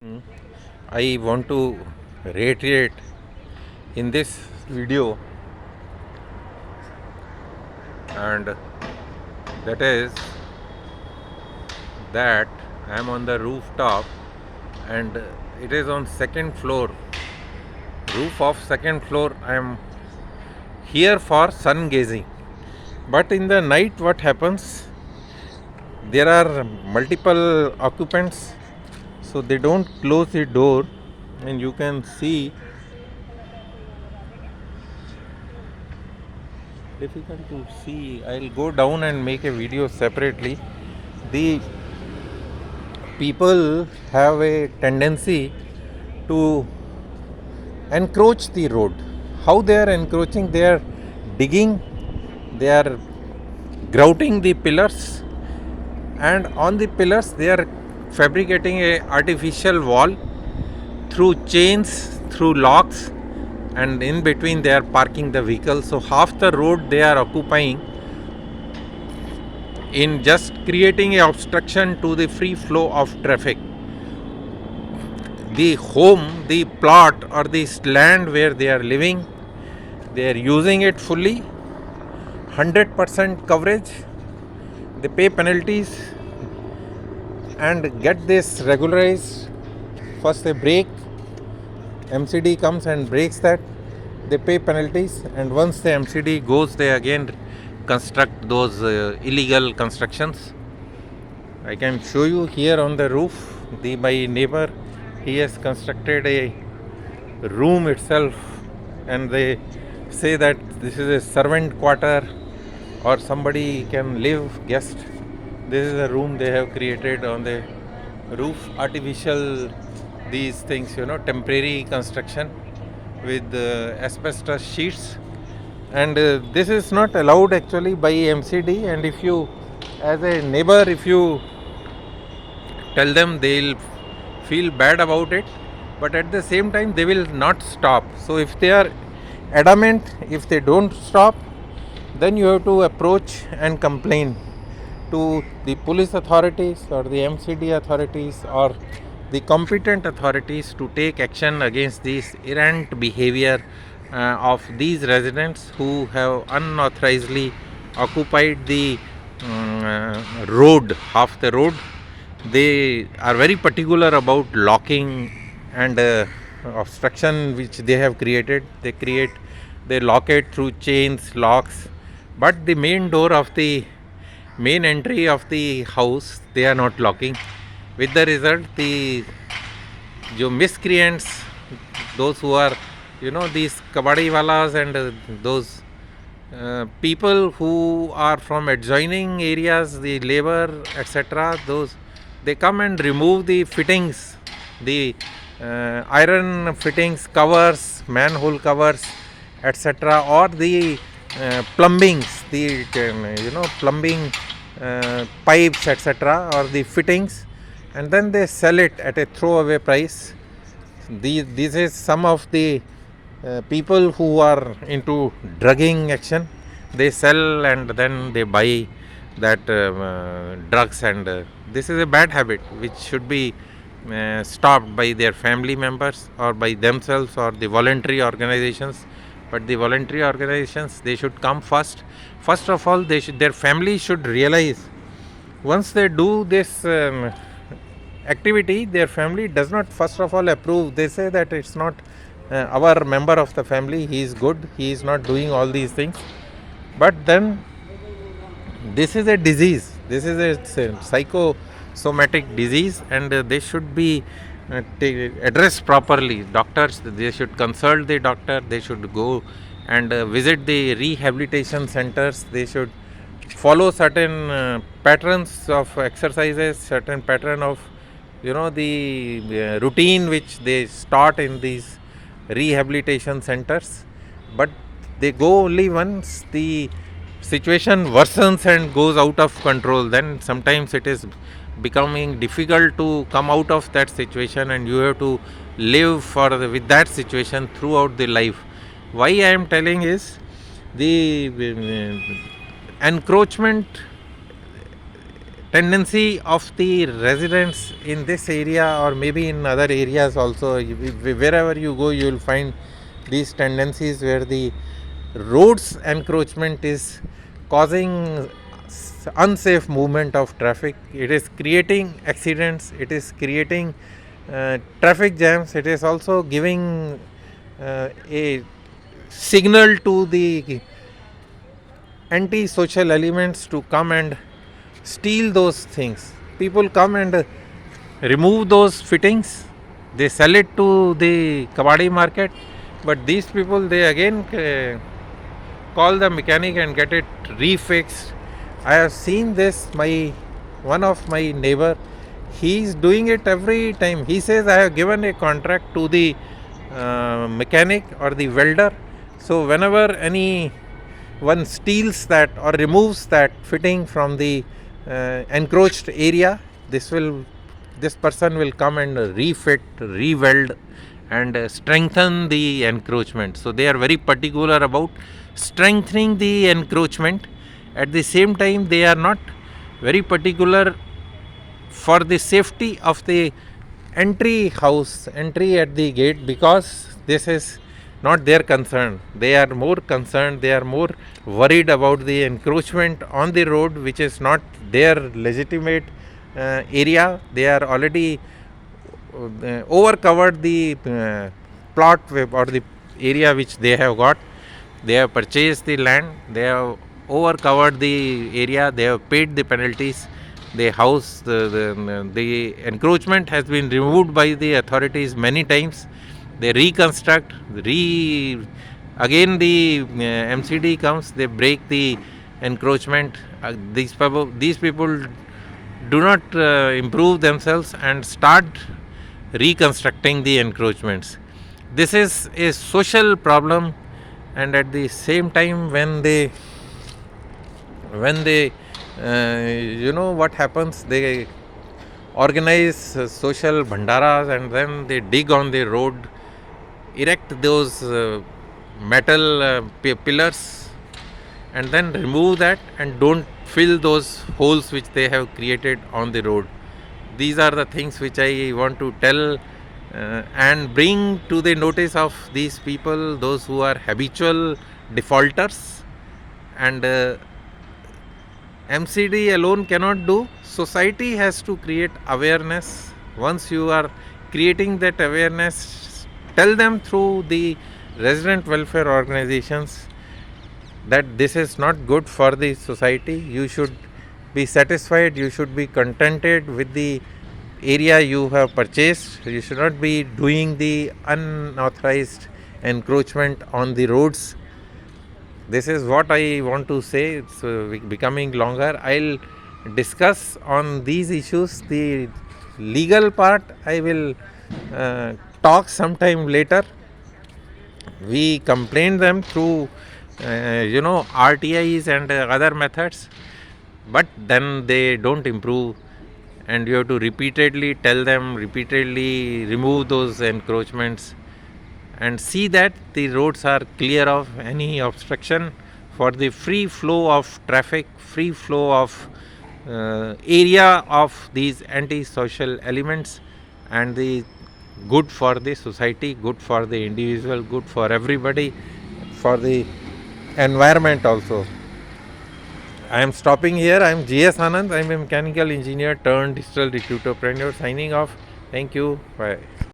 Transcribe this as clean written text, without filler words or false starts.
Mm. I want to reiterate in this video, and that is that I am on the rooftop, and it is on second floor, roof of second floor. I am here for sun gazing, but in the night what happens, there are multiple occupants, so they don't close the door, and you can see difficult to see. I'll go down and make a video separately. The people have a tendency to encroach the road. How they are encroaching? They are digging, they are grouting the pillars, and on the pillars they are fabricating a artificial wall through chains, through locks, and in between they are parking the vehicle. So half the road they are occupying in just creating a obstruction to the free flow of traffic. The home, the plot, or this land where they are living, they are using it fully, 100% coverage. They pay penalties and get this regularized. First they break, MCD comes and breaks that, they pay penalties, and once the MCD goes, they again construct those illegal constructions. I can show you here on the roof. My neighbor, he has constructed a room itself, and they say that this is a servant quarter or somebody can live, guest. This is a room they have created on the roof, artificial, these things, temporary construction with asbestos sheets, and this is not allowed actually by MCD. And if you, as a neighbor, if you tell them, they'll feel bad about it, but at the same time they will not stop. So if they are adamant, if they don't stop, then you have to approach and complain to the police authorities or the MCD authorities or the competent authorities to take action against this errant behavior of these residents who have unauthorizedly occupied the road, half the road. They are very particular about locking and obstruction which they have created. They lock it through chains, locks, but the main door of the main entry of the house they are not locking. With the result, the miscreants, those who are, these kabadi walas and those people who are from adjoining areas, the labor, etc., those, they come and remove the fittings, the iron fittings, covers, manhole covers, etc., or the plumbings, the plumbing pipes, etc., or the fittings, and then they sell it at a throwaway price. This is some of the people who are into drugging action. They sell and then they buy that drugs, and this is a bad habit which should be stopped by their family members or by themselves or the voluntary organizations. But the voluntary organizations, they should come first of all. Their family should realize, once they do this activity, their family does not first of all approve. They say that it's not our member of the family, he is good, he is not doing all these things. But then this is a disease, this is a psychosomatic disease, and they should be addressed properly. Doctors, they should consult the doctor, they should go and visit the rehabilitation centers. They should follow certain patterns of exercises, certain pattern of the routine which they start in these rehabilitation centers. But they go only once the situation worsens and goes out of control. Then sometimes it is becoming difficult to come out of that situation, and you have to live with that situation throughout the life. Why I am telling is, the encroachment tendency of the residents in this area or maybe in other areas also. Wherever you go, you will find these tendencies where the roads encroachment is causing unsafe movement of traffic. It is creating accidents, it is creating traffic jams, it is also giving a signal to the anti-social elements to come and steal those things. People come and remove those fittings, they sell it to the kabadi market, but these people, they again call the mechanic and get it refixed. I have seen this. One of my neighbor, he is doing it every time. He says, I have given a contract to the mechanic or the welder, so whenever any one steals that or removes that fitting from the encroached area, this person will come and refit, re-weld and strengthen the encroachment. So they are very particular about strengthening the encroachment. At the same time, they are not very particular for the safety of the entry at the gate, because this is not their concern. They are more concerned, they are more worried about the encroachment on the road, which is not their legitimate area. They are already over covered the plot or the area which they have got. They have purchased the land, they have over covered the area, they have paid the penalties. The house, the encroachment has been removed by the authorities many times. They reconstruct, again the MCD comes, they break the encroachment. These people do not improve themselves and start reconstructing the encroachments. This is a social problem, and at the same time, when they what happens, they organize social bhandaras and then they dig on the road, erect those metal pillars and then remove that and don't fill those holes which they have created on the road. These are the things which I want to tell and bring to the notice of these people, those who are habitual defaulters. And MCD alone cannot do. Society has to create awareness. Once you are creating that awareness, tell them through the resident welfare organizations that this is not good for the society. You should be satisfied, you should be contented with the area you have purchased. You should not be doing the unauthorized encroachment on the roads. This is what I want to say. It's becoming longer. I'll discuss on these issues. The legal part I will talk sometime later. We complain them through RTIs and other methods, but then they don't improve, and you have to repeatedly tell them, repeatedly remove those encroachments and see that the roads are clear of any obstruction for the free flow of traffic, free flow of area of these anti-social elements, and the good for the society, good for the individual, good for everybody, for the environment also. I am stopping here. I am GS Anand. I am a mechanical engineer turned digital recruiterpreneur, signing off. Thank you. Bye.